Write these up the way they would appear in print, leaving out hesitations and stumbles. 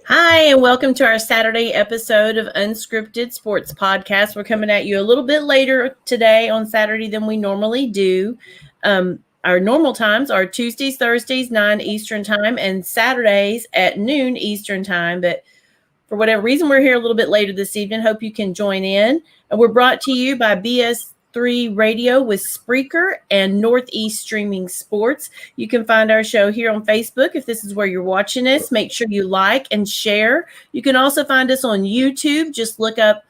Hi, and welcome to our Saturday episode of Unscripted Sports Podcast. We're coming at you a little bit later today on Saturday than we normally do. Our normal times are Tuesdays, Thursdays, 9 Eastern time, and Saturdays at noon Eastern time. But for whatever reason, we're here a little bit later this evening. Hope you can join in. And we're brought to you by BS3 Radio with Spreaker and Northeast Streaming Sports. You can find our show here on Facebook. If this is where you're watching us, make sure you like and share. You can also find us on YouTube. Just look up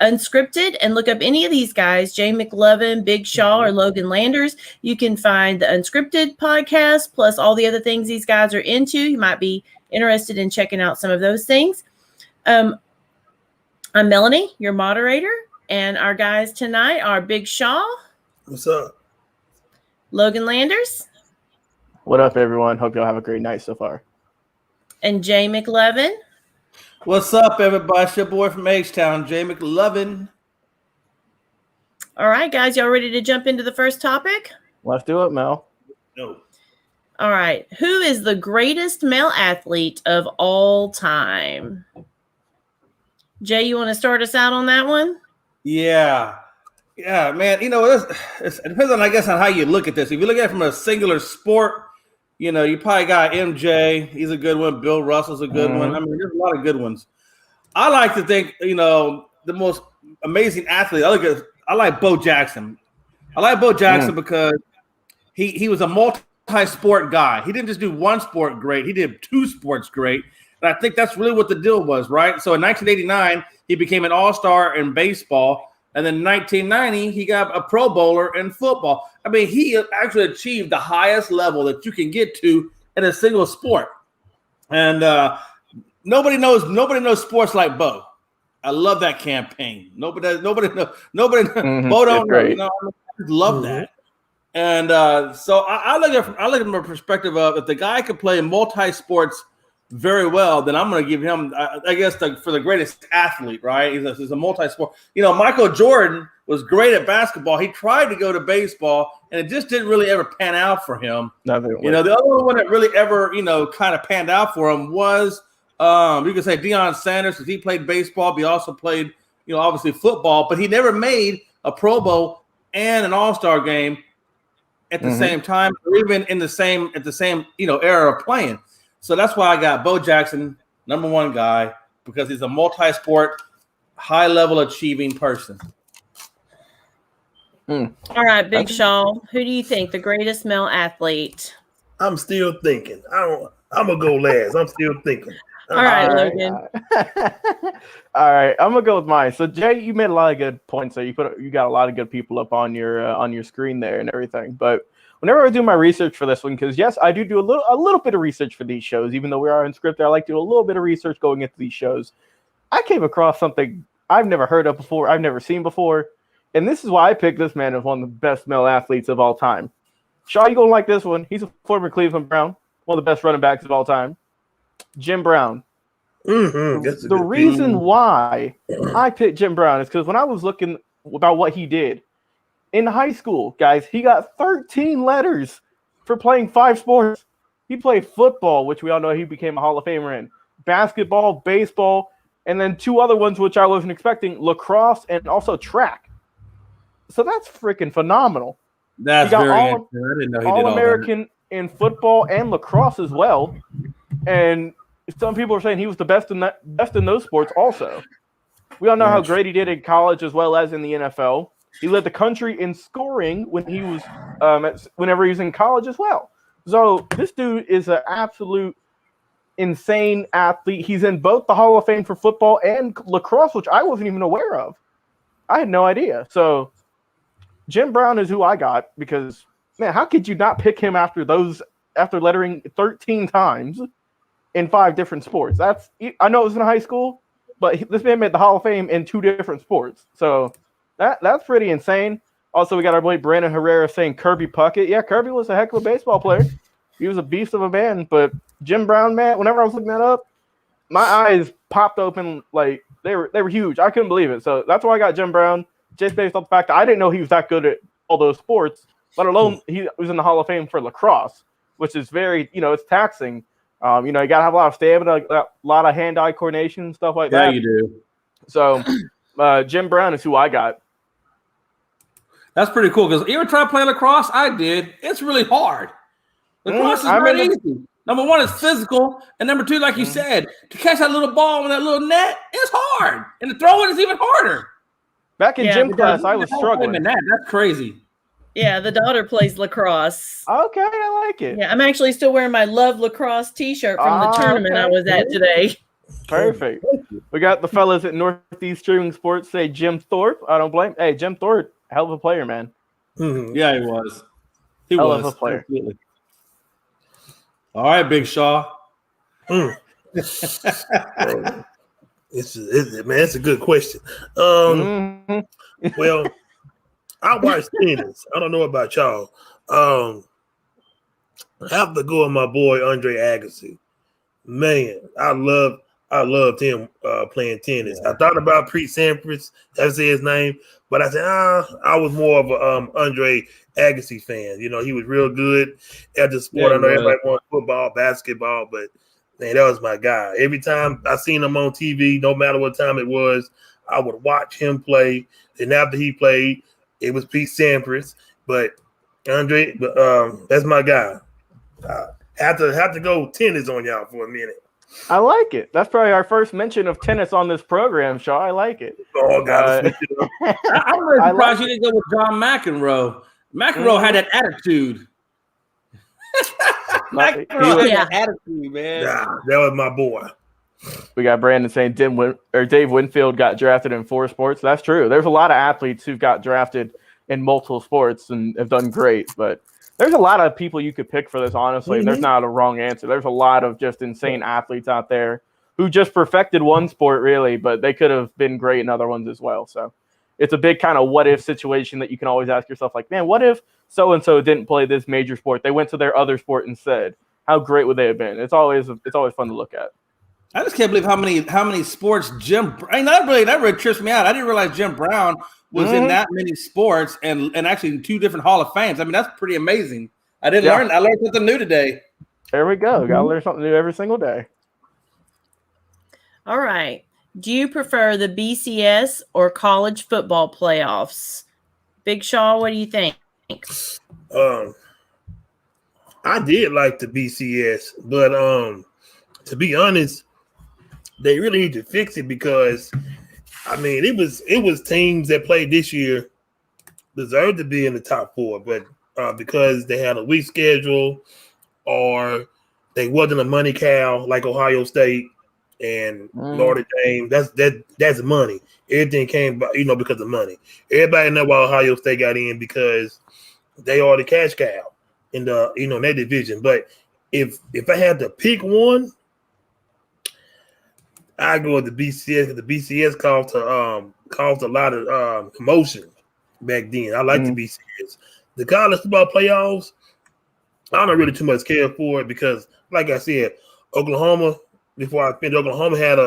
Unscripted and look up any of these guys, Jay McLovin, Big Shaw, or Logan Landers. You can find the Unscripted podcast plus all the other things these guys are into. You might be interested in checking out some of those things. I'm Melanie, your moderator, and our guys tonight are Big Shaw. What's up? Logan Landers. What up, everyone? Hope y'all have a great night so far. And Jay McLovin. What's up, everybody? It's your boy from H-Town, Jay McLovin. All right, guys, y'all ready to jump into the first topic? Let's do it, Mel. No. All right. Who is the greatest male athlete of all time? Jay, you want to start us out on that one? Yeah, man. You know, it depends on, I guess, on how you look at this. If you look at it from a singular sport, you know, you probably got MJ. He's a good one. Bill Russell's a good one. I mean, there's a lot of good ones. I like to think, you know, the most amazing athlete. I like Bo Jackson. I like Bo Jackson because he was a multi-sport guy. He didn't just do one sport great. He did two sports great. And I think that's really what the deal was, right? So in 1989, he became an all-star in baseball. And then in 1990, he got a Pro Bowler in football. I mean, he actually achieved the highest level that you can get to in a single sport. And nobody knows sports like Bo. I love that campaign. Nobody knows. Bo don't know. You know, I love that. And so I look at it from a perspective of if the guy could play multi-sports very well, then I'm going to give him, I guess, for the greatest athlete, right? He's a multi-sport. You know, Michael Jordan was great at basketball. He tried to go to baseball, and it just didn't really ever pan out for him. You know, the other one that really ever, you know, kind of panned out for him was, you could say Deion Sanders, because he played baseball, but he also played, you know, obviously football, but he never made a Pro Bowl and an All-Star game at the same time, or even at the same, you know, era of playing. So that's why I got Bo Jackson, number one guy, because he's a multi-sport, high-level achieving person. All right, Big Shaw, who do you think the greatest male athlete? I'm still thinking. I'm gonna go last. I'm still thinking. All right, Logan. All right, I'm gonna go with mine. So Jay, you made a lot of good points there. You got a lot of good people up on your screen there and everything, but whenever I do my research for this one, because yes, I do a little bit of research for these shows, even though we are unscripted, I like to do a little bit of research going into these shows. I came across something I've never heard of before, I've never seen before, and this is why I picked this man as one of the best male athletes of all time. Shaw, you gonna like this one? He's a former Cleveland Brown, one of the best running backs of all time. Jim Brown. The reason why I picked Jim Brown is because when I was looking about what he did, in high school, guys, he got 13 letters for playing 5 sports. He played football, which we all know he became a Hall of Famer in, basketball, baseball, and then 2 other ones which I wasn't expecting, lacrosse and also track. So that's freaking phenomenal. That's he got very interesting. I didn't know he did All-American in football and lacrosse as well. And some people are saying he was the best in those sports also. We all know how great he did in college as well as in the NFL. He led the country in scoring when he was, whenever he was in college as well. So this dude is an absolute insane athlete. He's in both the Hall of Fame for football and lacrosse, which I wasn't even aware of. I had no idea. So Jim Brown is who I got because, man, how could you not pick him after lettering 13 times? in 5 different sports. I know it was in high school, but this man made the Hall of Fame in 2 different sports. So that's pretty insane. Also, we got our boy Brandon Herrera saying Kirby Puckett. Yeah, Kirby was a heck of a baseball player. He was a beast of a man. But Jim Brown, man, whenever I was looking that up, my eyes popped open like they were huge. I couldn't believe it. So that's why I got Jim Brown, just based on the fact that I didn't know he was that good at all those sports, let alone he was in the Hall of Fame for lacrosse, which is very, it's taxing. You got to have a lot of stamina, a lot of hand-eye coordination, stuff like that. Yeah, you do. So Jim Brown is who I got. That's pretty cool. Because you ever try playing lacrosse? I did. It's really hard. Lacrosse is not easy. Number one, it's physical. And number two, like you said, to catch that little ball with that little net, it's hard. And to throw it is even harder. Back in gym class, I was struggling. That's crazy. Yeah, the daughter plays lacrosse. Okay, I like it. Yeah, I'm actually still wearing my Love Lacrosse t-shirt from the tournament I was at today. Perfect. We got the fellas at Northeast Streaming Sports say Jim Thorpe. I don't blame. Hey, Jim Thorpe, hell of a player, man. Mm-hmm. Yeah, he was. Hell of a player. Absolutely. All right, Big Shaw. It's a good question. Well, I watch tennis. I don't know about y'all. I have to go with my boy Andre Agassi. Man, I loved him playing tennis. I thought about Pete Sampras, that's his name, but I said, I was more of a Andre Agassi fan. He was real good at the sport. I know everybody wants football, basketball, but man, that was my guy. Every time I seen him on TV, no matter what time it was, I would watch him play. And after he played, it was Pete Sampras. But Andre, that's my guy. Have to go tennis on y'all for a minute. I like it. That's probably our first mention of tennis on this program, Shaw. I like it. Oh, God. I'm really surprised you didn't go with John McEnroe. McEnroe had that attitude. McEnroe had that attitude, man. Nah, that was my boy. We got Brandon saying Dave Winfield got drafted in 4 sports. That's true. There's a lot of athletes who've got drafted in multiple sports and have done great, but there's a lot of people you could pick for this, honestly. There's not a wrong answer. There's a lot of just insane athletes out there who just perfected one sport, really, but they could have been great in other ones as well. So it's a big kind of what-if situation that you can always ask yourself, like, man, what if so-and-so didn't play this major sport? They went to their other sport instead. How great would they have been? It's always fun to look at. I just can't believe how many sports that really trips me out. I didn't realize Jim Brown was in that many sports and actually in 2 different Hall of Fames. I mean, that's pretty amazing. I learned something new today. There we go. Got to learn something new every single day. All right. Do you prefer the BCS or college football playoffs? Big Shaw, what do you think? I did like the BCS, but to be honest, they really need to fix it because I mean it was teams that played this year deserved to be in the top 4, but because they had a weak schedule or they wasn't a money cow like Ohio State and Notre Dame, that's money. Everything came by, because of money. Everybody know why Ohio State got in because they are the cash cow in the in that division. But if I had to pick one, I go with the BCS because the BCS caused a lot of commotion back then. I like the BCS. The college football playoffs, I don't really too much care for it because, like I said, Oklahoma. Before I finished, Oklahoma had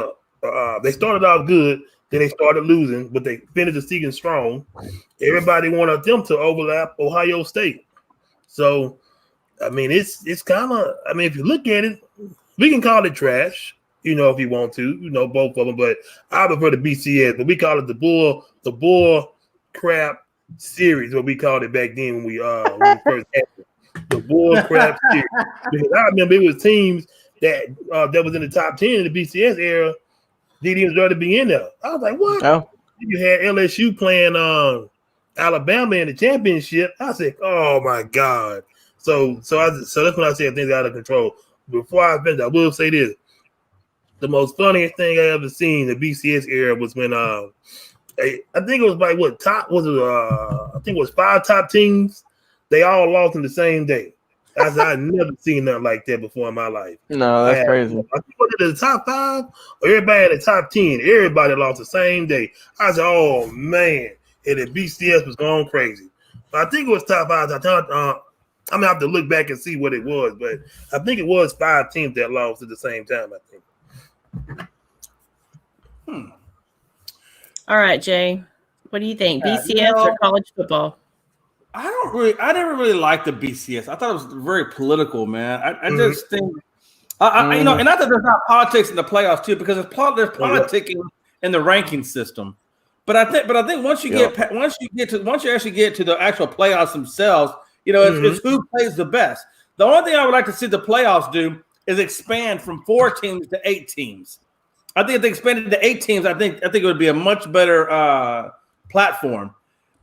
they started off good, then they started losing, but they finished the season strong. Everybody wanted them to overlap Ohio State. So, I mean, it's kind of, I mean, if you look at it, we can call it trash, if you want to, both of them, but I prefer the BCS, but we call it the bull crap series, what we called it back then when we first had it. The bull crap series. Because I remember it was teams that was in the top 10 in the BCS era didn't even deserve to be in there. I was like, what? Oh. You had LSU playing Alabama in the championship. I said, oh my God. So that's when I said things out of control. Before I finish, I will say this. The most funniest thing I ever seen in the BCS era was when I think it was like I think it was 5 top teams. They all lost in the same day. I said, I've never seen nothing like that before in my life. No, that's crazy. I think it was the top 5 or everybody in the top 10. Everybody lost the same day. I said, oh, man. And the BCS was going crazy. But I think it was top 5. I'm going to have to look back and see what it was. But I think it was 5 teams that lost at the same time, I think. All right, Jay. What do you think? BCS or college football? I never really liked the BCS. I thought it was very political, man. I just think, you know, and not that there's not politics in the playoffs too, because there's politicking in the ranking system. But I think once you actually get to the actual playoffs themselves, you know, it's who plays the best. The only thing I would like to see the playoffs do is expand from 4 teams to 8 teams. I think if they expanded to 8 teams, I think it would be a much better platform.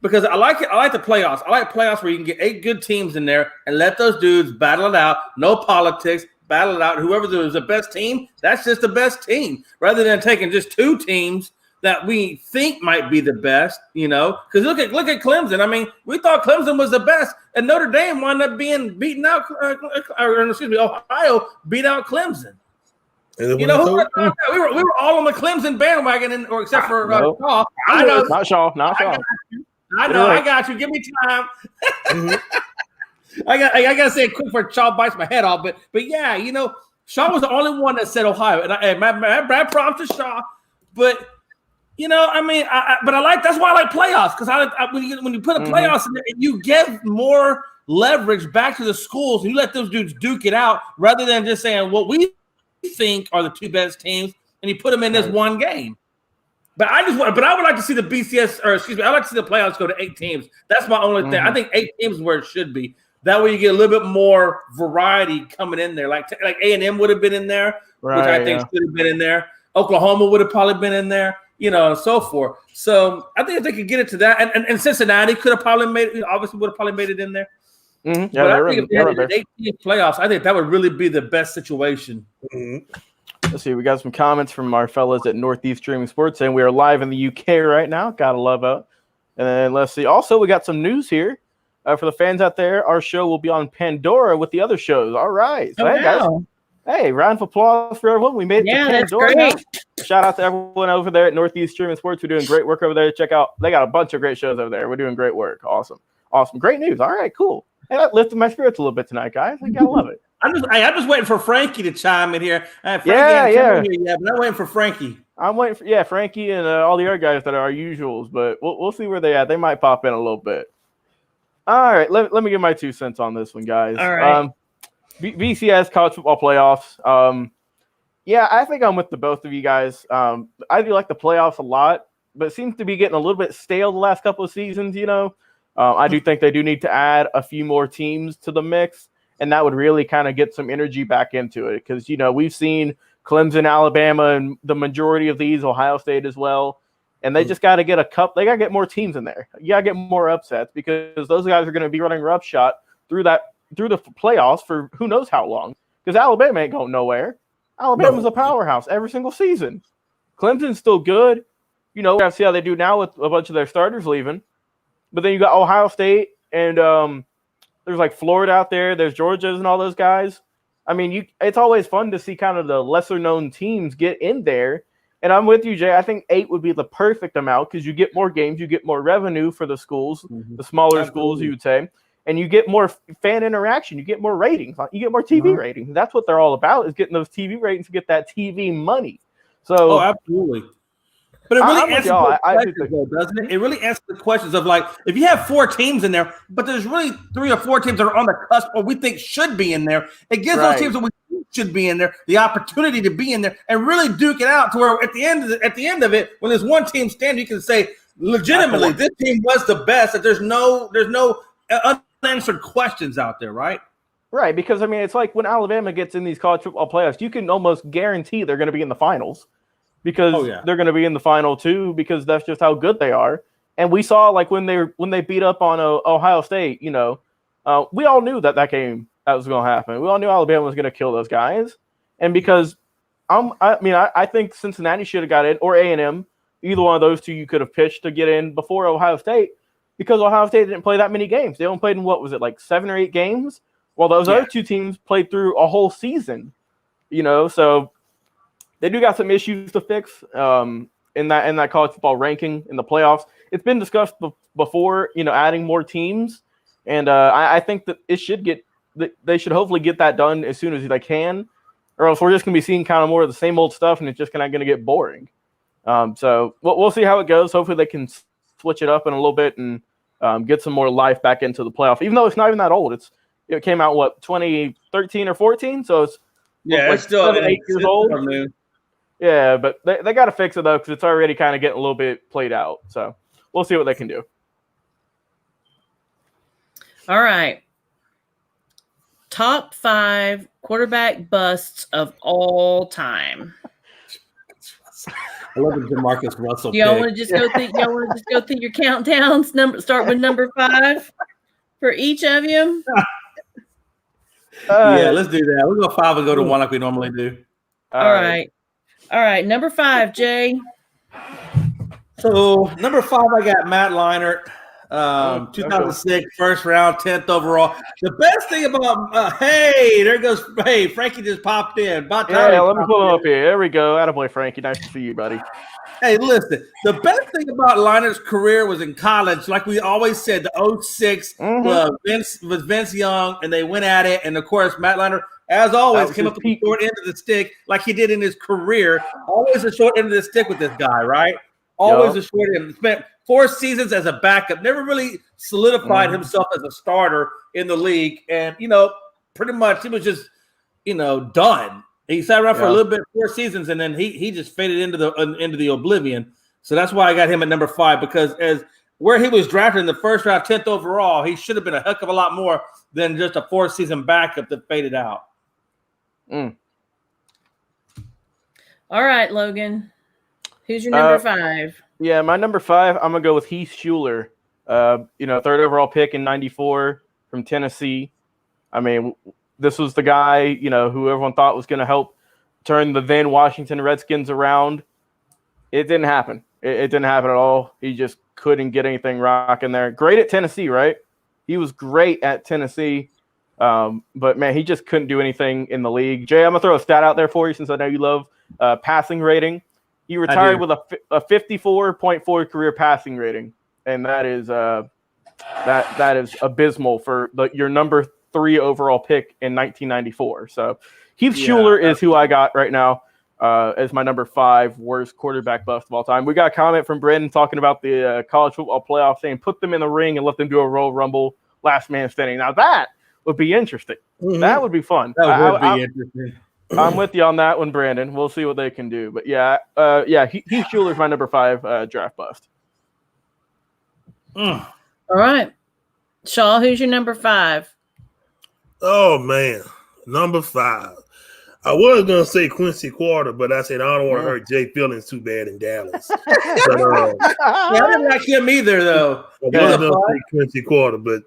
Because I like it. I like the playoffs. I like playoffs where you can get 8 good teams in there and let those dudes battle it out. No politics, battle it out. Whoever is the best team, that's just the best team. Rather than taking just 2 teams that we think might be the best, you know. Because look at Clemson. I mean, we thought Clemson was the best, and Notre Dame wound up being beaten out. Ohio beat out Clemson. You know, we were all on the Clemson bandwagon, or except for Shaw. I know, not Shaw. I know, I got you. Give me time. I gotta say it quick before Shaw bites my head off. But yeah, you know, Shaw was the only one that said Ohio, and my props to Shaw. But you know, I mean, that's why I like playoffs, because when you put a playoffs in there, you give more leverage back to the schools, and you let those dudes duke it out rather than just saying what we think are the 2 best teams, and you put them in this one game. But I would like to see the BCS, or excuse me, I'd like to see the playoffs go to 8 teams. That's my only thing. I think 8 teams is where it should be. That way you get a little bit more variety coming in there. Like A&M would have been in there, which I think should have been in there. Oklahoma would have probably been in there, you know, and so forth. So I think if they could get it to that, and Cincinnati could have probably made it, obviously would have probably made it in there. Yeah, but I think if they had an 8-team playoffs, I think that would really be the best situation. Let's see. We got some comments from our fellas at Northeast Streaming Sports saying we are live in the UK right now. Gotta love it. And then let's see. Also, we got some news here for the fans out there. Our show will be on Pandora with the other shows. All right. So, hey, guys. Hey, round of applause for everyone. We made it to Pandora. That's great. Shout out to everyone over there at Northeast Streaming Sports. We're doing great work over there. Check out. They got a bunch of great shows over there. We're doing great work. Awesome. Great news. All right, cool. Hey, that lifted my spirits a little bit tonight, guys. I gotta love it. I'm just waiting for Frankie to chime in here. Frankie but I'm waiting for Frankie. I'm waiting for Frankie and all the other guys that are our usuals, but we'll see where they at. They might pop in a little bit. All right, let me give my 2 cents on this one, guys. All right. BCS college football playoffs. I think I'm with the both of you guys. I do like the playoffs a lot, but it seems to be getting a little bit stale the last couple of seasons. You know, I do think they do need to add a few more teams to the mix. And that would really kind of get some energy back into it, because, you know, we've seen Clemson, Alabama, and the majority of these, Ohio State as well. And they just got to get a cup. They got to get more teams in there. You got to get more upsets, because those guys are going to be running roughshod through the playoffs for who knows how long, because Alabama ain't going nowhere. Alabama's a powerhouse every single season. Clemson's still good. You know, we have to see how they do now with a bunch of their starters leaving. But then you got Ohio State and there's like Florida out there. There's Georgia's and all those guys. I mean, it's always fun to see kind of the lesser-known teams get in there. And I'm with you, Jay. I think 8 would be the perfect amount, because you get more games, you get more revenue for the schools, the smaller schools, you would say, and you get more fan interaction. You get more ratings. You get more TV ratings. That's what they're all about, is getting those TV ratings to get that TV money. So, absolutely. But it really answers the questions, though, doesn't it? It really answers the questions of, like, if you have 4 teams in there, but there's really 3 or 4 teams that are on the cusp or we think should be in there, it gives those teams that we think should be in there the opportunity to be in there and really duke it out to where at the end of it, when there's one team standing, you can say legitimately this team was the best. That there's no unanswered questions out there, right? Right, because I mean, it's like when Alabama gets in these college football playoffs, you can almost guarantee they're going to be in the finals. Because they're going to be in the final too, because that's just how good they are. And we saw, like, when they beat up on Ohio State, you know, we all knew that game that was going to happen. We all knew Alabama was going to kill those guys. And because I think Cincinnati should have got in, or A&M, either one of those two you could have pitched to get in before Ohio State, because Ohio State didn't play that many games. They only played in, what was it, like 7 or 8 games? While those other two teams played through a whole season, so they do got some issues to fix in that college football ranking in the playoffs. It's been discussed before, adding more teams, and I think that they should hopefully get that done as soon as they can, or else we're just going to be seeing kind of more of the same old stuff, and it's just kind of going to get boring. So we'll see how it goes. Hopefully they can switch it up in a little bit and get some more life back into the playoff, even though it's not even that old. It came out 2013 or 14, so it's it's still 7-8 years old. Yeah, but they got to fix it though, because it's already kind of getting a little bit played out. So we'll see what they can do. All right. Top 5 quarterback busts of all time. I love the DeMarcus Russell. Y'all want to just go through? Y'all want to just go through your countdowns? Start with number 5 for each of you. Yeah, let's do that. We'll go 5 and go to 1 like we normally do. All right. Number 5, Jay. So number 5, I got Matt Leinart, 2006, first round, 10th overall. The best thing about Frankie just popped in. Let me pull him up here. There we go. Attaboy, Frankie. Nice to see you, buddy. Hey, listen, the best thing about Leinart's career was in college. Like we always said, the 06 was Vince Young, and they went at it. And, of course, Matt Leinart, as always, came up to the short end of the stick like he did in his career. Always the short end of the stick with this guy, right? Always the short end. Spent 4 seasons as a backup. Never really solidified himself as a starter in the league. And, pretty much he was just, done. He sat around for a little bit, 4 seasons, and then he just faded into the oblivion. So that's why I got him at number 5, because as where he was drafted in the first round, 10th overall, he should have been a heck of a lot more than just a 4-season backup that faded out. All right, Logan. Who's your number 5? Yeah, my number 5, I'm going to go with Heath Shuler, 3rd overall pick in 94 from Tennessee. I mean, this was the guy, who everyone thought was going to help turn the then Washington Redskins around. It didn't happen. It didn't happen at all. He just couldn't get anything rocking there. Great at Tennessee, right? He was great at Tennessee. But, man, he just couldn't do anything in the league. Jay, I'm going to throw a stat out there for you since I know you love passing rating. He retired with a 54.4 career passing rating, and that is that is abysmal for your number 3 overall pick in 1994. So Heath Shuler is who I got right now as my number 5 worst quarterback bust of all time. We got a comment from Brendan talking about the college football playoff, saying put them in the ring and let them do a Royal Rumble, last man standing. Now that would be interesting. That would be fun. That would be interesting. I'm with you on that one, Brandon. We'll see what they can do. But Heath Shuler's my number 5 draft bust. All right. Shaw, who's your number 5? Oh, man. Number 5. I was going to say Quincy Carter, but I said I don't want to hurt Jay feelings too bad in Dallas. But, I didn't like him either, though. I was going to say Quincy Carter, but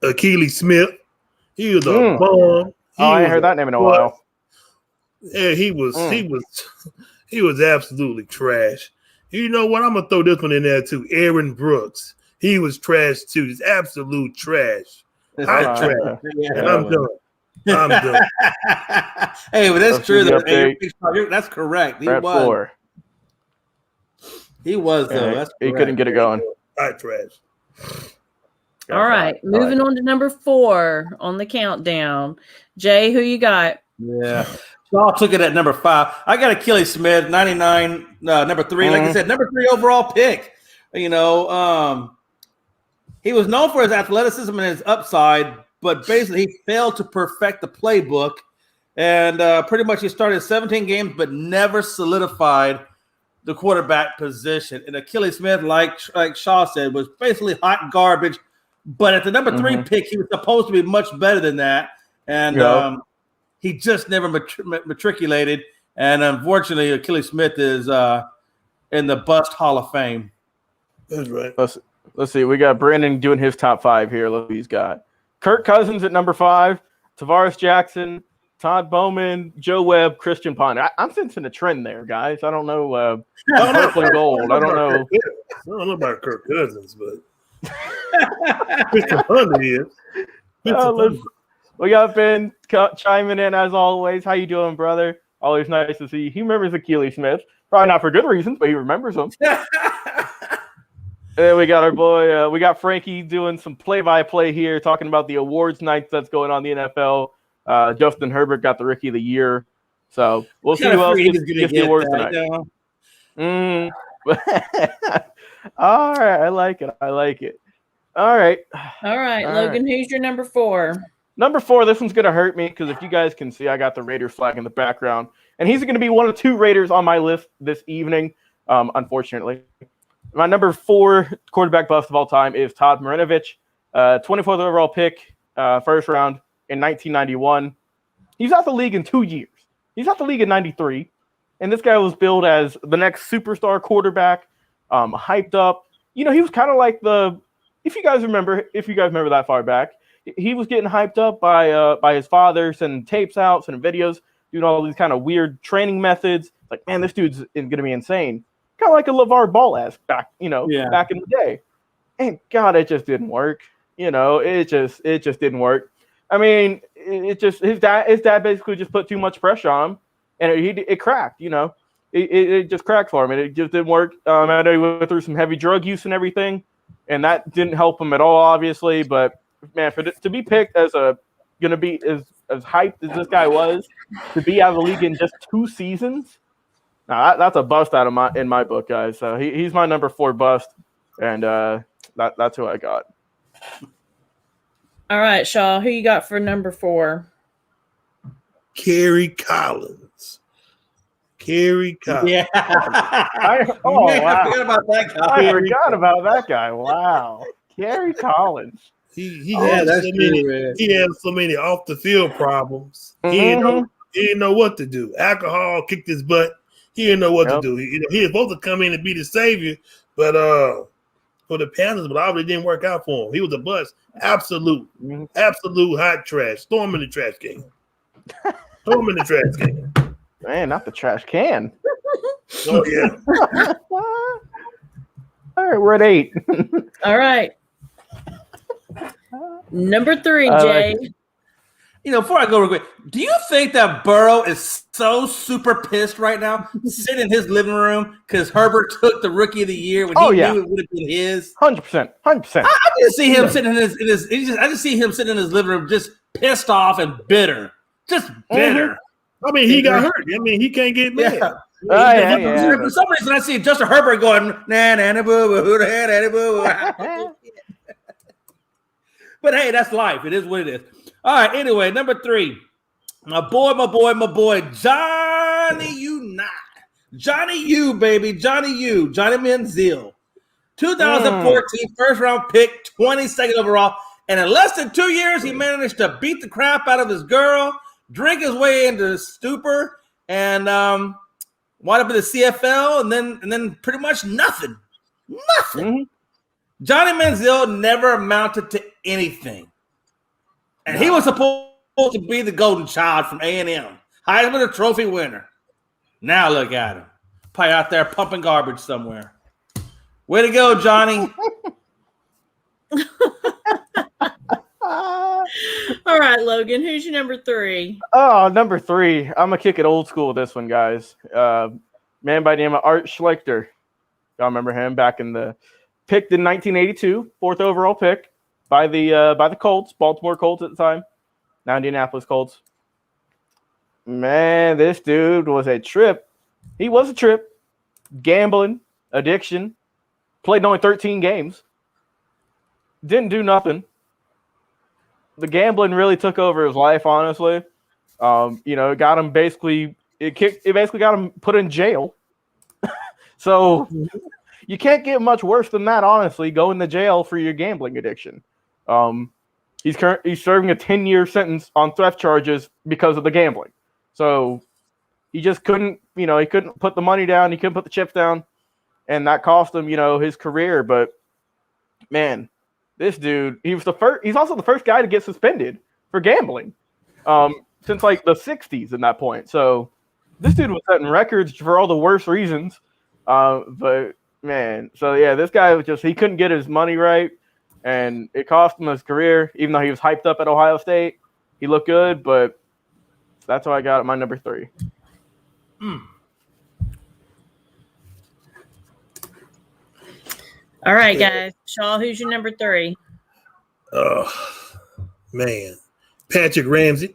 Akili Smith, he was a bomb. I ain't heard that name in a while. Yeah, he was absolutely trash. You know what? I'm gonna throw this one in there too. Aaron Brooks. He was trash too. Just absolute trash. Hot trash. And I'm done. Hey, but that's true. That's correct. He was. He was though. That's he couldn't get it going. Hot trash. All right, moving on to number 4 on the countdown. Jay, who you got? Yeah. Shaw took it at number 5. I got Akili Smith, 99, number 3. Like I said, number 3 overall pick. He was known for his athleticism and his upside, but basically he failed to perfect the playbook. And pretty much he started 17 games, but never solidified the quarterback position. And Akili Smith, like Shaw said, was basically hot garbage. But at the number 3 pick, he was supposed to be much better than that. And he just never matriculated. And unfortunately, Akili Smith is in the Bust Hall of Fame. That's right. Let's see. We got Brandon doing his top 5 here. Look who he's got. Kirk Cousins at number 5. Tavares Jackson, Todd Bowman, Joe Webb, Christian Ponder. I'm sensing a trend there, guys. I don't know. Purple and gold. I don't know. I don't know about Kirk Cousins, but Mr. Thunder is. We got Ben chiming in as always. How you doing, brother? Always nice to see you. He remembers Achilles Smith. Probably not for good reasons, but he remembers him. And we got our boy, we got Frankie doing some play-by-play here, talking about the awards night that's going on in the NFL. Justin Herbert got the Rookie of the Year. So we'll see who else gets the awards tonight. All right, I like it. All right, Logan, who's your number 4? Number 4, this one's going to hurt me because if you guys can see, I got the Raiders flag in the background. And he's going to be one of 2 Raiders on my list this evening, unfortunately. My number 4 quarterback bust of all time is Todd Marinovich, 24th overall pick, first round in 1991. He's out the league in 2 years. He's out the league in 93. And this guy was billed as the next superstar quarterback, hyped up. You know, he was kind of like if you guys remember that far back, he was getting hyped up by his father, sending tapes out, sending videos, doing all these kind of weird training methods. Like, man, this dude's going to be insane. Kind of like a LeVar Ball-esque back in the day. And God, it just didn't work. You know, it just didn't work. I mean, his dad basically just put too much pressure on him, and it cracked. You know, it just cracked for him, and it just didn't work. I know he went through some heavy drug use and everything, and that didn't help him at all, obviously. But man, to be picked as going to be as hyped as this guy was, to be out of the league in just 2 seasons. Now that's a bust in my book, guys. So he's my number 4 bust, and that's who I got. All right, Shaw, who you got for number 4? Kerry Collins. Yeah. I forgot about that guy. I forgot about that guy. Wow, Kerry Collins. He had so many off the field problems. Mm-hmm. He didn't know what to do. Alcohol kicked his butt. He didn't know what to do. He was supposed to come in and be the savior, but for the Panthers, but obviously didn't work out for him. He was a bust. Absolute hot trash. Storm in the trash can. Man, not the trash can. Oh yeah. All right, we're at 8. All right. Number 3, Jay. You know, before I go real quick, do you think that Burrow is so super pissed right now, sitting in his living room because Herbert took the Rookie of the Year when he knew it would have been his? 100%. I just see him sitting in his. I just see him sitting in his living room, just pissed off and bitter, just bitter. I mean, he got hurt. I mean, he can't get mad. For some reason, I see Justin Herbert going na na na boo boo na na boo. But hey, that's life. It is what it is. All right. Anyway, number 3, my boy, Johnny U, baby, Johnny Manziel, 2014 first round pick, 22nd overall, and in less than 2 years, he managed to beat the crap out of his girl, drink his way into stupor, and wind up in the CFL, and then pretty much nothing. Mm-hmm. Johnny Manziel never amounted to anything. And he was supposed to be the golden child from A&M. Heisman Trophy winner. Now look at him. Probably out there pumping garbage somewhere. Way to go, Johnny. All right, Logan, who's your number 3? Oh, number 3. I'm going to kick it old school with this one, guys. Man by the name of Art Schlichter. Y'all remember him back in the picked in 1982, 4th overall pick by the Colts, Baltimore Colts at the time, now Indianapolis Colts. Man, this dude was a trip. He was a trip. Gambling, addiction, played only 13 games, didn't do nothing. The gambling really took over his life, honestly. It got him basically got him put in jail. So you can't get much worse than that, honestly, going to jail for your gambling addiction. He's serving a 10-year sentence on theft charges because of the gambling. So he just couldn't, he couldn't put the money down. He couldn't put the chips down. And that cost him, his career. But man, this dude, he's also the first guy to get suspended for gambling since like the 60s at that point. So this dude was setting records for all the worst reasons. But man, so yeah, this guy was he couldn't get his money right. and it cost him his career. Even though he was hyped up at Ohio State, he looked good, but that's why I got at my number 3. All right, guys. Shaw, who's your number 3? Oh man, Patrick Ramsey.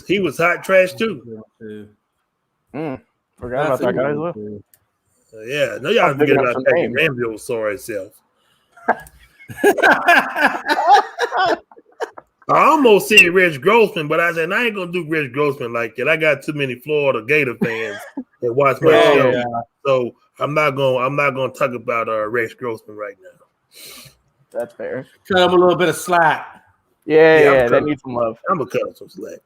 He was hot trash too. Forgot about that guy as well. Yeah, no, y'all forget about Patrick Ramsey. Was sorry itself. I almost said Rich Grossman, but I said I ain't gonna do Rich Grossman like that. I got too many Florida Gator fans that watch my show, so I'm not gonna talk about Rich Grossman right now. That's fair. Cut him a little bit of slack. Yeah, that needs some love. I'm gonna cut him some slack.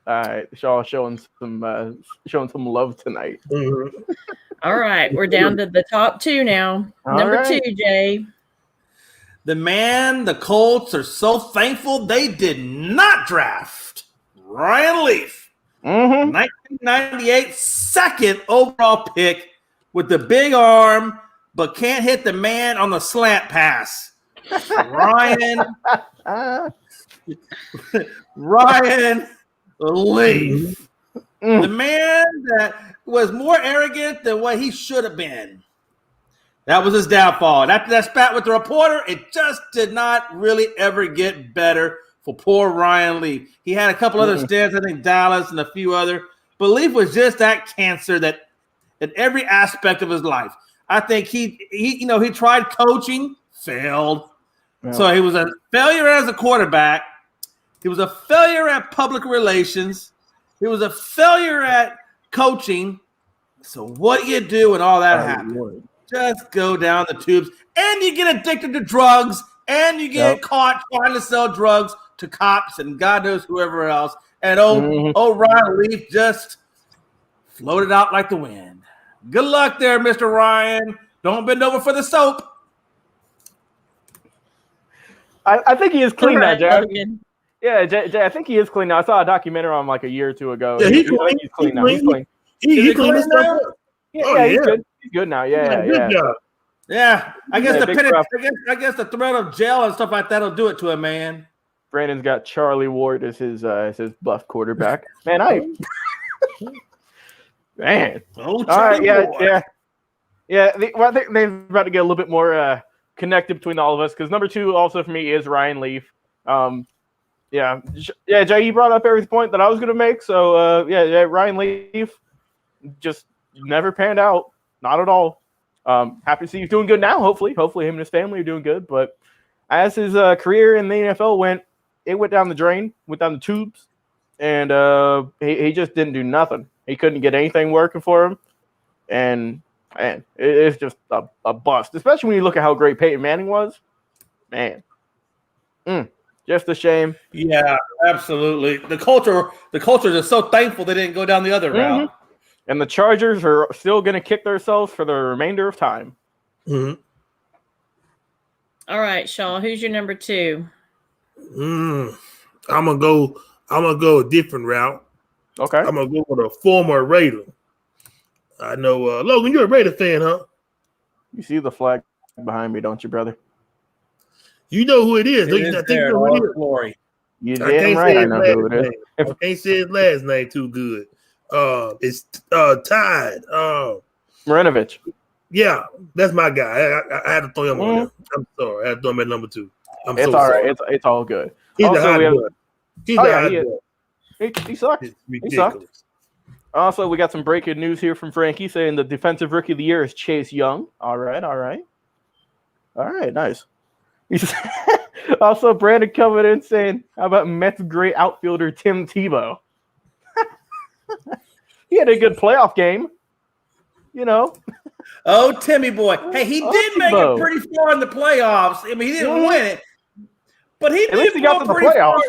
All right, Shaw showing some love tonight. Mm-hmm. All right, we're down to the top 2 now. Number 2, Jay. The Colts are so thankful they did not draft Ryan Leaf. 1998 second overall pick with the big arm, but can't hit the man on the slant pass. Ryan Leaf. The man that was more arrogant than what he should have been. That was his downfall. After that spat with the reporter, it just did not really ever get better for poor Ryan Leaf. He had a couple other stints, I think Dallas and a few other. But Leaf was just that cancer that in every aspect of his life. I think he tried coaching, failed. Yeah. So he was a failure as a quarterback. He was a failure at public relations. He was a failure at coaching. So what do you do when all that happens? Just go down the tubes, and you get addicted to drugs, and you get caught trying to sell drugs to cops and God knows whoever else. And Ryan Leaf just floated out like the wind. Good luck there, Mr. Ryan. Don't bend over for the soap. I think he is clean now, Jay. Yeah, Jay, I think he is clean now. I saw a documentary on him like a year or 2 ago. Yeah, he's clean now. He's clean. He's clean now? He's good. He's good now. Yeah. Yeah. I guess the threat of jail and stuff like that'll do it to a man. Brandon's got Charlie Ward as his buff quarterback. Man, all right, yeah. I think they're about to get a little bit more connected between all of us because number 2 also for me is Ryan Leaf. Jay, you brought up every point that I was going to make. So Ryan Leaf just never panned out, not at all. Happy to see he's doing good now. Hopefully him and his family are doing good. But as his career in the NFL went down the drain, went down the tubes, and he just didn't do nothing. He couldn't get anything working for him, and man, it's just a bust. Especially when you look at how great Peyton Manning was, man. Just a shame. Yeah, absolutely. The culture is so thankful they didn't go down the other route. And the Chargers are still going to kick themselves for the remainder of time. Mm-hmm. All right, Shaw, who's your number 2? I'm gonna go a different route. Okay. I'm gonna go with a former Raider. I know, Logan, you're a Raider fan, huh? You see the flag behind me, don't you, brother? You know who it is. You know who it is. Glory. You damn right I know who it is. I can't say his last name too good. It's Tide. Marinovich. Yeah, that's my guy. I had to throw him on there. I'm sorry. I had to throw him at number 2. It's all right. It's all good. He's a hot boy. He's a hot boy. He sucks. He sucks. Also, we got some breaking news here from Frankie saying the defensive rookie of the year is Chase Young. All right, nice. Also, Brandon coming in saying, how about Mets great outfielder Tim Tebow? He had a good playoff game, Oh, Timmy boy. Hey, he did make it pretty far in the playoffs. I mean, he didn't win it, but he at least he got to the playoffs.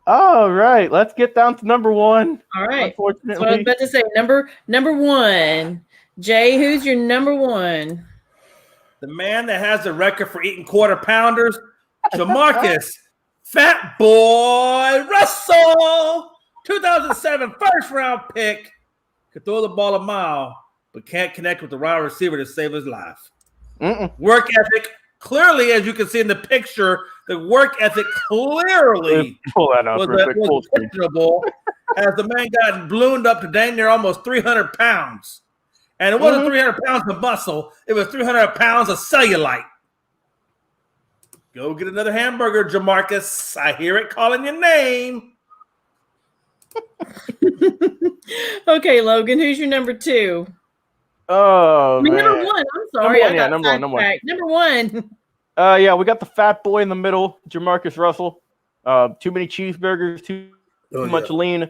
All right, let's get down to number 1. All right. Unfortunately, so I was about to say number 1. Jay, who's your number 1? The man that has the record for eating quarter pounders, DeMarcus Fat Boy Russell, 2007 first round pick, could throw the ball a mile. but can't connect with the wide receiver to save his life. Work ethic, clearly, as you can see in the picture, the work ethic clearly was questionable as the man got ballooned up to dang near almost 300 pounds. And it wasn't 300 pounds of muscle. It was 300 pounds of cellulite. Go get another hamburger, Jamarcus. I hear it calling your name. Okay, Logan, who's your number 2? Oh, man. Number 1. I'm sorry. Number one. Number 1. Yeah, we got the fat boy in the middle, Jamarcus Russell. Too many cheeseburgers, too much lean.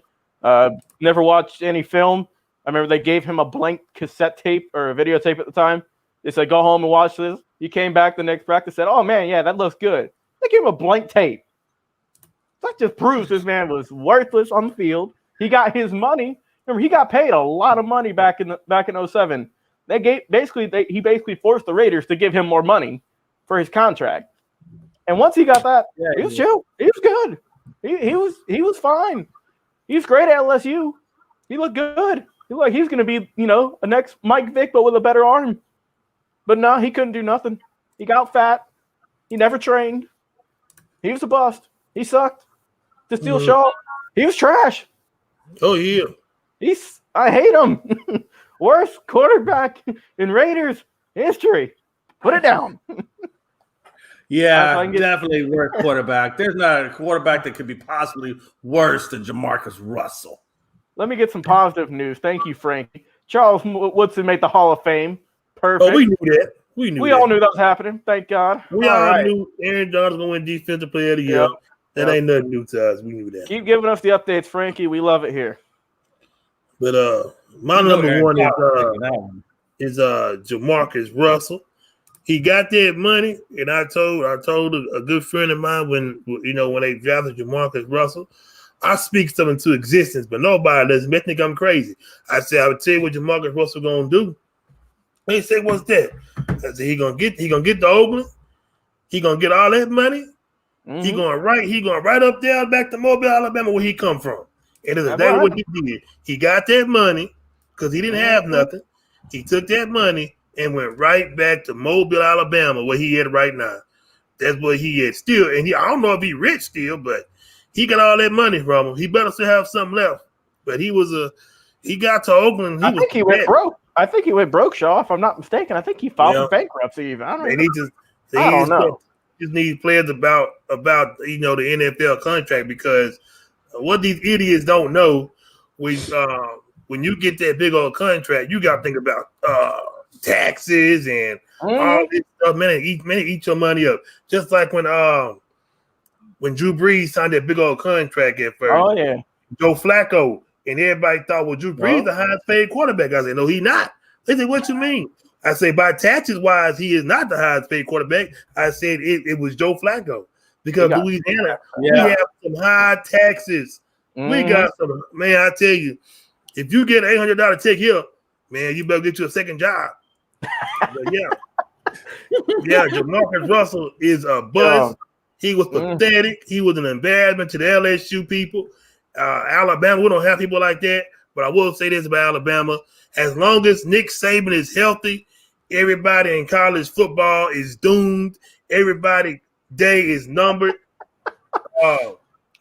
Never watched any film. I remember they gave him a blank cassette tape or a videotape at the time. They said, go home and watch this. He came back the next practice, said, oh, man, yeah, that looks good. They gave him a blank tape. That just proves this man was worthless on the field. He got his money. Remember, he got paid a lot of money back in 07. He basically forced the Raiders to give him more money for his contract. And once he got that, he was chill. He was good. He was fine. He was great at LSU. He looked good. He looked like he was going to be, a next Mike Vick, but with a better arm. But no, he couldn't do nothing. He got fat. He never trained. He was a bust. He sucked. To steal Shaw, he was trash. Oh, yeah. I hate him. Worst quarterback in Raiders history. Put it down. Yeah, definitely worst quarterback. There's not a quarterback that could be possibly worse than Jamarcus Russell. Let me get some positive news. Thank you, Frankie. Charles Woodson made the Hall of Fame. Perfect. Oh, we knew that. We all knew that was happening. Thank God. We all knew Aaron Donald was going to win Defensive Player of the Year. That ain't nothing new to us. We knew that. Keep giving us the updates, Frankie. We love it here. But my number 1 is Jamarcus Russell. He got that money, and I told a good friend of mine when they drafted Jamarcus Russell, I speak something into existence, but nobody doesn't. They think I'm crazy. I said, I would tell you what Jamarcus Russell gonna do. They say, what's that? I said, he gonna get to Oakland. He gonna get all that money. He going right up there back to Mobile, Alabama, where he come from. And that's exactly what he did. He got that money because he didn't have nothing. He took that money and went right back to Mobile, Alabama, where he at right now. That's where he is still. And I don't know if he rich still, but he got all that money from him. He better still have something left. But he got to Oakland. I think he went broke. I think he went broke, Shaw, if I'm not mistaken. I think he filed for bankruptcy even. I don't know. Just need players about the NFL contract, because what these idiots don't know, when you get that big old contract, you got to think about taxes and all this stuff. Man, eat your money up. Just like when Drew Brees signed that big old contract at first. Oh yeah, Joe Flacco, and everybody thought, well, Drew Brees the highest paid quarterback. I said, no, he not. They said, what you mean? I say, by taxes wise, he is not the highest paid quarterback. I said it was Joe Flacco, because Louisiana, we have some high taxes. We got some, man. I tell you, if you get $800 check here, man, you better get you a second job. Jamarcus Russell is a bust. He was pathetic. He was an embarrassment to the LSU people. Alabama, we don't have people like that. But I will say this about Alabama: as long as Nick Saban is healthy, everybody in college football is doomed. Everybody's day is numbered.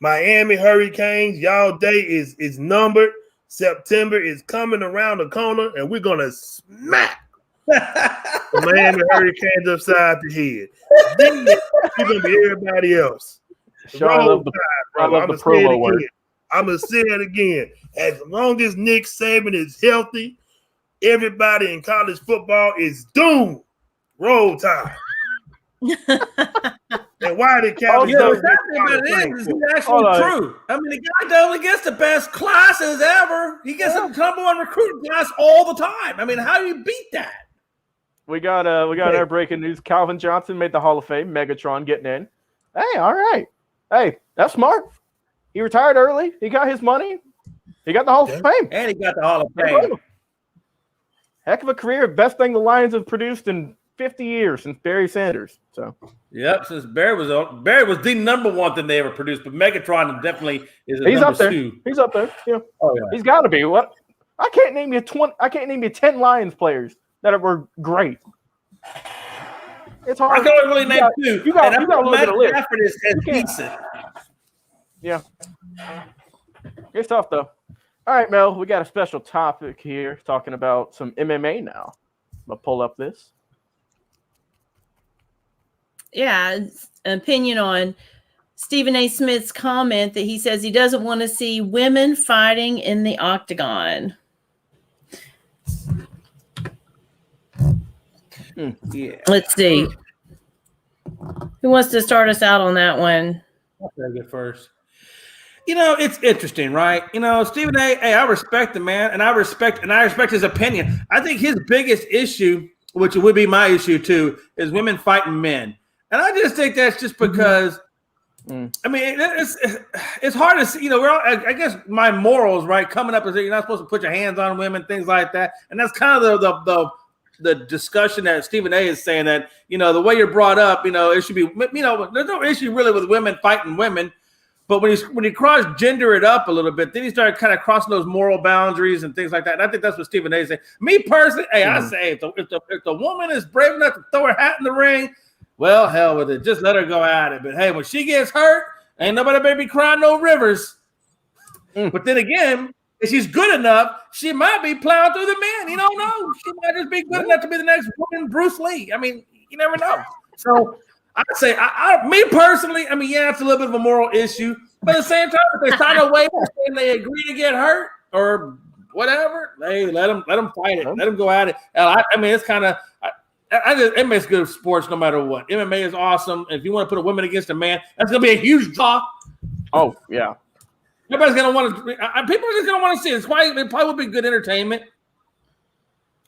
Miami Hurricanes, y'all day is numbered. September is coming around the corner, and we're gonna smack the Miami Hurricanes upside the head. Then we're gonna be everybody else. I love the promo word. I'm gonna say it again. As long as Nick Saban is healthy, everybody in college football is doomed. Roll Tide. And why did Calvin? What's happening about it is actually true. I mean, the guy only gets the best classes ever. He gets the number one recruiting class all the time. I mean, how do you beat that? We got our breaking news. Calvin Johnson made the Hall of Fame. Megatron getting in. Hey, all right. Hey, that's smart. He retired early. He got his money. He got the Hall of Fame. And he got the Hall of Fame. Heck of a career. Best thing the Lions have produced in 50 years since Barry Sanders. So, yep, since Barry was the number one thing they ever produced, but Megatron definitely is. He's up there. two. He's up there. Yeah. Oh yeah. He's got to be. What I can't name you 10 Lions players that were great. It's hard. I can only really name two. You got to look at a list. Stafford is decent. Yeah. It's tough though. All right, Mel, we got a special topic here talking about some MMA now. I'll pull up this. Yeah, an opinion on Stephen A. Smith's comment that he says he doesn't want to see women fighting in the octagon. Yeah. Let's see. Who wants to start us out on that one? I'll take it first. It's interesting, right? Stephen A. Hey, I respect the man, and I respect his opinion. I think his biggest issue, which would be my issue too, is women fighting men. And I just think that's just because, I mean, it's hard to see. We're all, I guess my morals, right, coming up is that you're not supposed to put your hands on women, things like that. And that's kind of the discussion that Stephen A. is saying that, the way you're brought up, it should be, there's no issue really with women fighting women. But when you cross-gender it up a little bit, then you start kind of crossing those moral boundaries and things like that. And I think that's what Stephen A. is saying. Me personally, I say if the woman is brave enough to throw her hat in the ring, well, hell with it. Just let her go at it. But hey, when she gets hurt, ain't nobody better be crying no rivers. But then again, if she's good enough, she might be plowing through the men. You don't know. She might just be good enough to be the next woman Bruce Lee. I mean, you never know. So I'd say, me personally, I mean, yeah, it's a little bit of a moral issue. But at the same time, if they find a way and they agree to get hurt or whatever, hey, let them fight it. Let them go at it. I mean, it's kind of it makes good sports no matter what. MMA is awesome. If you want to put a woman against a man, that's going to be a huge draw. Oh, yeah. Everybody's going to want to – people are just going to want to see it. It probably would be good entertainment.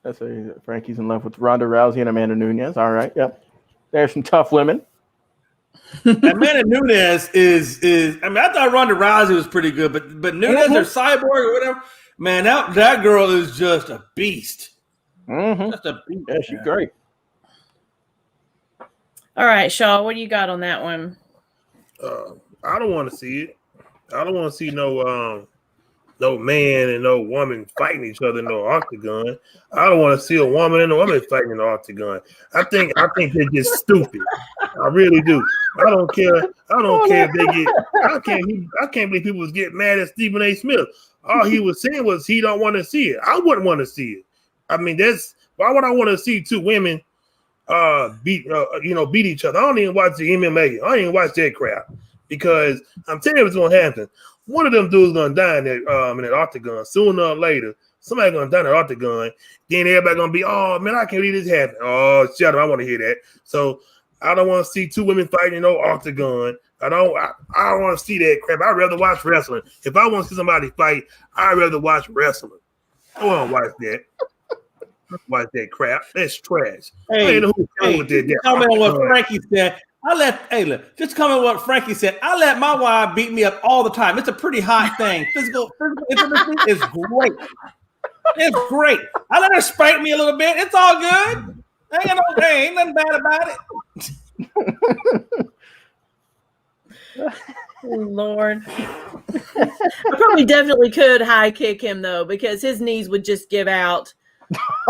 That's Frankie's in love with Ronda Rousey and Amanda Nunes. All right, yep. There's some tough women. Amanda Nunes is I mean, I thought Ronda Rousey was pretty good, but Nunes or Cyborg or whatever, man, that girl is just a beast. Mm-hmm. Just a beast. Yeah, she's great. All right, Shaw, what do you got on that one? I don't want to see it. I don't want to see no man and no woman fighting each other in no octagon. I don't want to see a woman and a woman fighting in the octagon. I think they're just stupid. I really do. I don't care. I don't care if they get. I can't believe people was getting mad at Stephen A. Smith. All he was saying was he don't want to see it. I wouldn't want to see it. I mean, why would I want to see two women beat each other? I don't even watch the MMA. I don't even watch that crap because I'm telling you what's gonna happen. One of them dudes gonna die in that octagon sooner or later. Somebody gonna die in that octagon. Then everybody gonna be, oh man, I can't believe this happened. Oh, shut up! I want to hear that. So I don't want to see two women fighting in no octagon. I don't want to see that crap. I'd rather watch wrestling. If I want to see somebody fight, I'd rather watch wrestling. I want to watch that. Watch that crap. That's trash. Hey, comment on what Frankie said. Just comment on what Frankie said. I let my wife beat me up all the time. It's a pretty hot thing. Physical intimacy is great. It's great. I let her spank me a little bit. It's all good. Ain't nothing bad about it. Oh, Lord. I probably definitely could high kick him though, because his knees would just give out.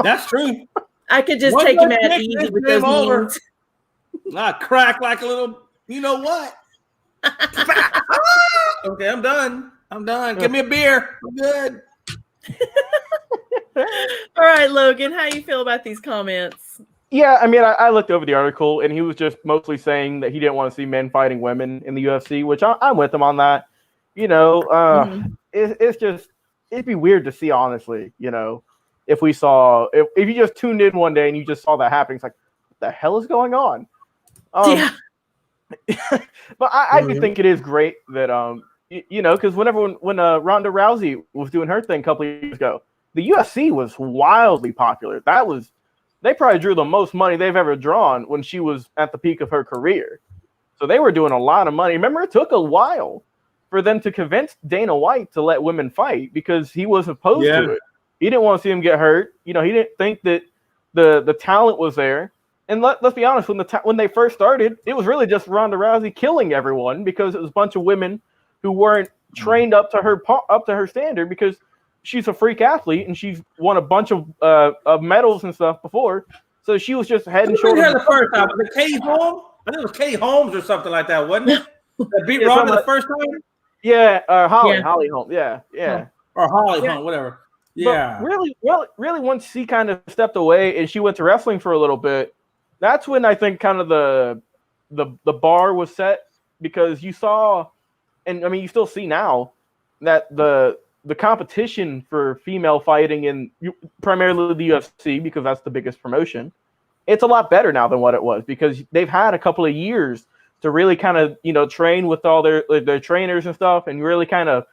That's true. I could just take him out easy with those knees. I crack like a little, you know what? Okay, I'm done. Give me a beer. I'm good. All right, Logan, how you feel about these comments? Yeah, I mean, I looked over the article, and he was just mostly saying that he didn't want to see men fighting women in the UFC, which I'm with him on that. It'd be weird to see, honestly, if you just tuned in one day and you just saw that happening, it's like, what the hell is going on? Yeah. But I do think it is great that, because when Ronda Rousey was doing her thing a couple of years ago, the UFC was wildly popular. They probably drew the most money they've ever drawn when she was at the peak of her career. So they were doing a lot of money. Remember, it took a while for them to convince Dana White to let women fight because he was opposed to it. He didn't want to see him get hurt. He didn't think that the talent was there. And let's be honest, when they first started, it was really just Ronda Rousey killing everyone because it was a bunch of women who weren't trained up to her standard because she's a freak athlete and she's won a bunch of medals and stuff before. So she was just head and shoulders. The first time was it Katie Holmes? I think it was Katie Holmes or something like that, wasn't it? That beat Ronda the first time. Yeah, Holly Holmes. Yeah. Or Holly Holmes, whatever. Yeah. But really, once she kind of stepped away and she went to wrestling for a little bit, that's when I think kind of the bar was set, because you saw, and I mean you still see now, that the competition for female fighting in primarily the UFC, because that's the biggest promotion, it's a lot better now than what it was, because they've had a couple of years to really kind of, train with all their trainers and stuff, and really kind of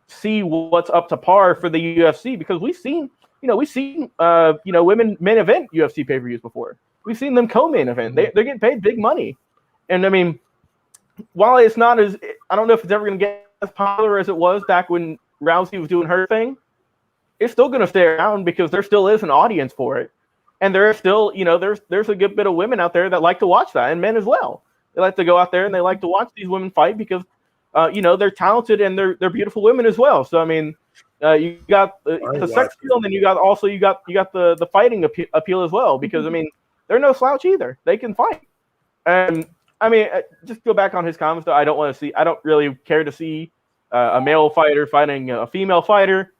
see what's up to par for the UFC, because we've seen women main event UFC pay-per-views before. We've seen them co-main event. They're getting paid big money. And I mean, while it's not as, I don't know if it's ever going to get as popular as it was back when Rousey was doing her thing, it's still going to stay around because there still is an audience for it. And there are still, there's a good bit of women out there that like to watch that, and men as well. They like to go out there and they like to watch these women fight because, they're talented and they're beautiful women as well. So, I mean, you got the sex appeal, and then you got the fighting appeal as well, because, I mean, they're no slouch either. They can fight. And I mean, just go back on his comments, though. I don't really care to see a male fighter fighting a female fighter.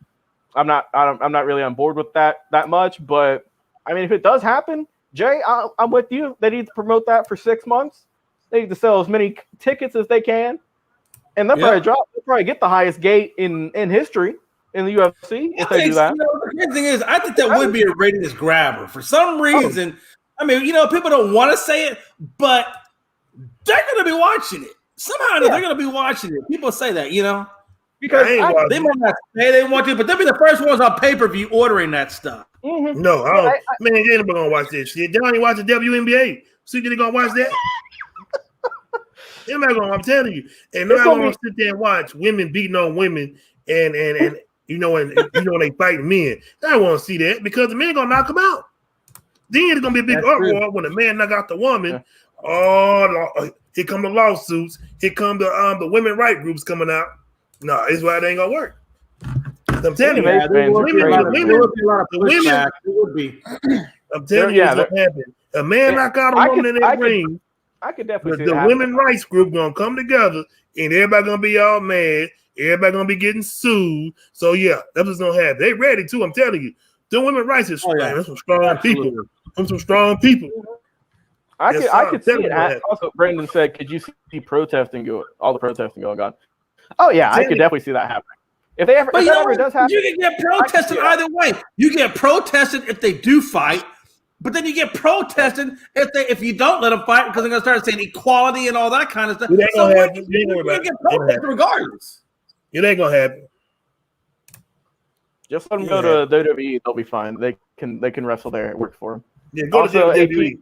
I'm not really on board with that much. But I mean, if it does happen, Jay, I'm with you. They need to promote that for 6 months. They need to sell as many tickets as they can, and they'll probably get the highest gate in history in the UFC if they do that. The good thing is, I think that would be a ratings grabber for some reason. I mean, people don't want to say it, but they're going to be watching it. Somehow they're going to be watching it. People say that, because they might not say they want to, but they'll be the first ones on pay-per-view ordering that stuff. Mm-hmm. No, man, they ain't going to watch this shit. They only watch the WNBA. So they're going to watch that? They're not going to, I'm telling you. And they're not going to sit there and watch women beating on women and they fighting men. I don't want to see that, because the men going to knock them out. Then it's going to be a big uproar when a man knock out the woman. Yeah. Oh, here come the lawsuits. Here come the women rights groups coming out. No, it's why it ain't going to work. I'm telling you, I'm telling you, it's going to happen. A man knock out a woman in that ring. I could definitely see the women rights group gonna come together, and everybody gonna be all mad. Everybody gonna be getting sued. So yeah, that's what's gonna happen. They ready too. I'm telling you, the women rights is some strong people. Some strong people. I could see it. Also, Brandon said, "Could you see protesting go? All the protesting going on?" Oh yeah, I could definitely see that happening. If that ever does happen, you can get protested either way. You get protested if they do fight. But then you get protested if you don't let them fight, because they're going to start saying equality and all that kind of stuff. It ain't going to happen. You're going to get protested regardless. It ain't going to happen. Just let them go to WWE. They'll be fine. They can wrestle there. It works for them. Yeah, go to WWE.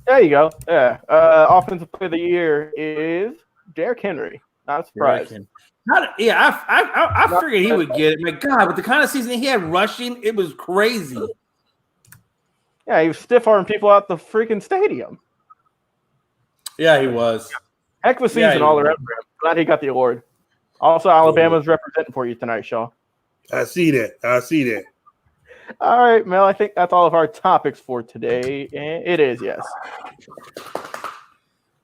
There you go. Yeah. Offensive player of the year is Derrick Henry. Not surprised. I figured he would get it. My God, with the kind of season he had rushing, it was crazy. Yeah, he was stiff-arming people out the freaking stadium. Yeah, he was. Heck of a season all around for him. Glad he got the award. Also, Alabama's representing for you tonight, Shaw. I see that. All right, Mel, I think that's all of our topics for today. And it is, yes.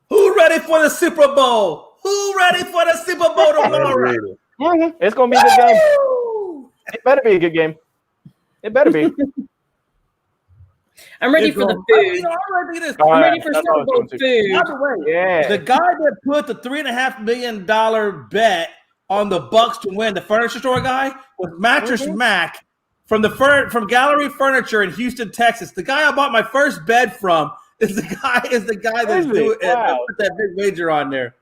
Who ready for the Super Bowl? Who ready for the Super Bowl tomorrow? It's going to be a good game. It better be a good game. It better be. I'm ready for the food. I'm ready for Super Bowl food. By the way, the guy that put the $3.5 million bet on the Bucks to win, the furniture store guy, was Mattress Mac from Gallery Furniture in Houston, Texas. The guy I bought my first bed from is the guy that's doing it. Put that big wager on there.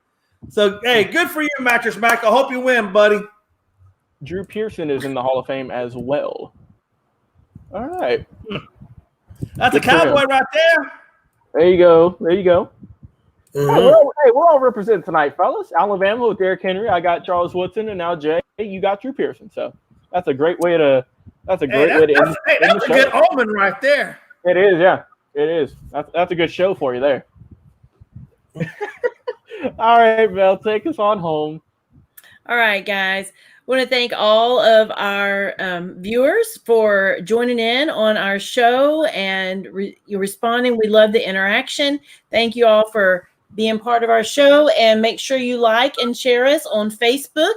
So hey, good for you, Mattress Mac. I hope you win, buddy. Drew Pearson is in the Hall of Fame as well. All right. That's a Cowboy right there. There you go. Mm-hmm. We're all representing tonight, fellas. Alabama with Derrick Henry. I got Charles Woodson, and now Jay, you got Drew Pearson. So that's a great way to. That's a great way to end. That's a good omen right there. It is, yeah. It is. That's a good show for you there. All right, Mel, take us on home. All right, guys. want to thank all of our viewers for joining in on our show and you responding. We love the interaction. Thank you all for being part of our show, and make sure you like and share us on Facebook.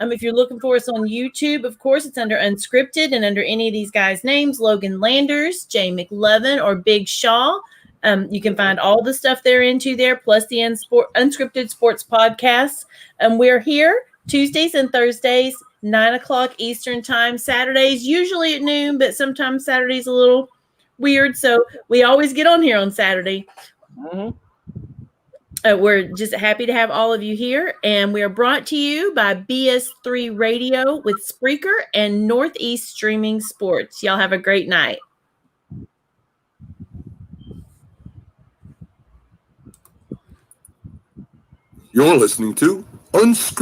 If you're looking for us on YouTube, of course, it's under Unscripted, and under any of these guys' names, Logan Landers, Jay McLevin, or Big Shaw. You can find all the stuff they're into there, plus the Unscripted Sports Podcasts. We're here Tuesdays and Thursdays, 9 o'clock Eastern time. Saturdays, usually at noon, but sometimes Saturday's a little weird. So we always get on here on Saturday. Mm-hmm. We're just happy to have all of you here. And we are brought to you by BS3 Radio with Spreaker and Northeast Streaming Sports. Y'all have a great night. You're listening to Unscripted.